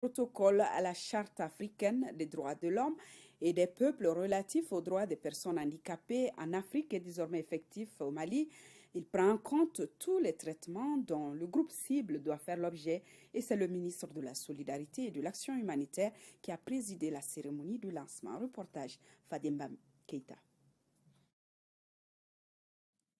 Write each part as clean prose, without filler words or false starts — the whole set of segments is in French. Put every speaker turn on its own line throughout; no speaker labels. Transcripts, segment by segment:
Protocole à la Charte africaine des droits de l'homme et des peuples relatifs aux droits des personnes handicapées en Afrique est désormais effectif au Mali. Il prend en compte tous les traitements dont le groupe cible doit faire l'objet et c'est le ministre de la Solidarité et de l'Action humanitaire qui a présidé la cérémonie de lancement. Reportage Fademba Keita.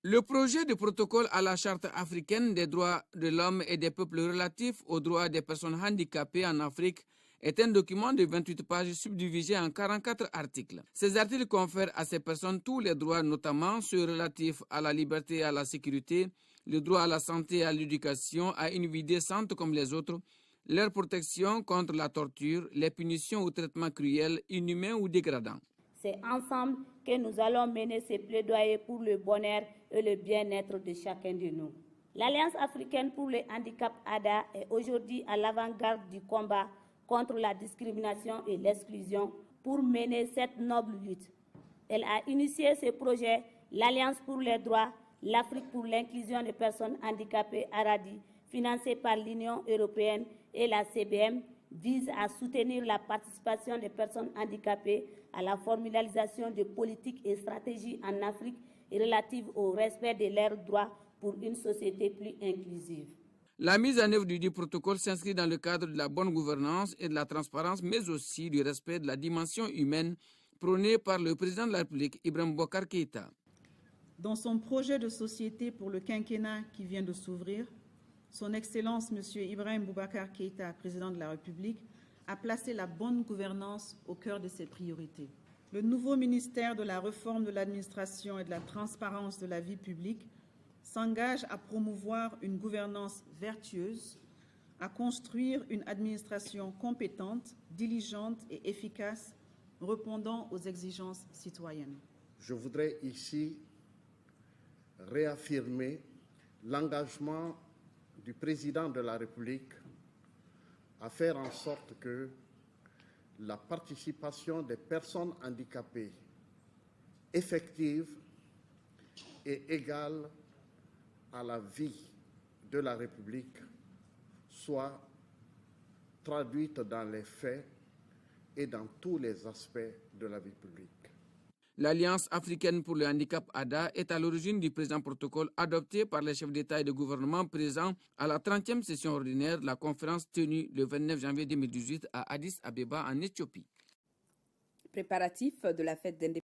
Le projet de protocole à la Charte africaine des droits de l'homme et des peuples relatifs aux droits des personnes handicapées en Afrique est un document de 28 pages subdivisé en 44 articles. Ces articles confèrent à ces personnes tous les droits, notamment ceux relatifs à la liberté et à la sécurité, le droit à la santé et à l'éducation, à une vie décente comme les autres, leur protection contre la torture, les punitions ou traitements cruels, inhumains ou dégradants.
C'est ensemble que nous allons mener ces plaidoyers pour le bonheur et le bien-être de chacun de nous. L'Alliance africaine pour le handicap ADA est aujourd'hui à l'avant-garde du combat contre la discrimination et l'exclusion pour mener cette noble lutte. Elle a initié ce projet, l'Alliance pour les droits, l'Afrique pour l'inclusion des personnes handicapées ARADI, financée par l'Union européenne et la CBM, vise à soutenir la participation des personnes handicapées à la formalisation de politiques et stratégies en Afrique et relatives au respect de leurs droits pour une société plus inclusive.
La mise en œuvre du protocole s'inscrit dans le cadre de la bonne gouvernance et de la transparence, mais aussi du respect de la dimension humaine prônée par le président de la République, Ibrahim Boubacar Keïta.
Dans son projet de société pour le quinquennat qui vient de s'ouvrir, Son Excellence M. Ibrahim Boubacar Keïta, président de la République, a placé la bonne gouvernance au cœur de ses priorités. Le nouveau ministère de la Réforme de l'administration et de la transparence de la vie publique s'engage à promouvoir une gouvernance vertueuse, à construire une administration compétente, diligente et efficace, répondant aux exigences citoyennes.
Je voudrais ici réaffirmer l'engagement du président de la République à faire en sorte que la participation des personnes handicapées effective et égale à la vie de la République soit traduite dans les faits et dans tous les aspects de la vie publique.
L'Alliance africaine pour le handicap ADA est à l'origine du présent protocole adopté par les chefs d'État et de gouvernement présents à la 30e session ordinaire de la conférence tenue le 29 janvier 2018 à Addis Abeba en Éthiopie.
Préparatif de la fête d'indépendance.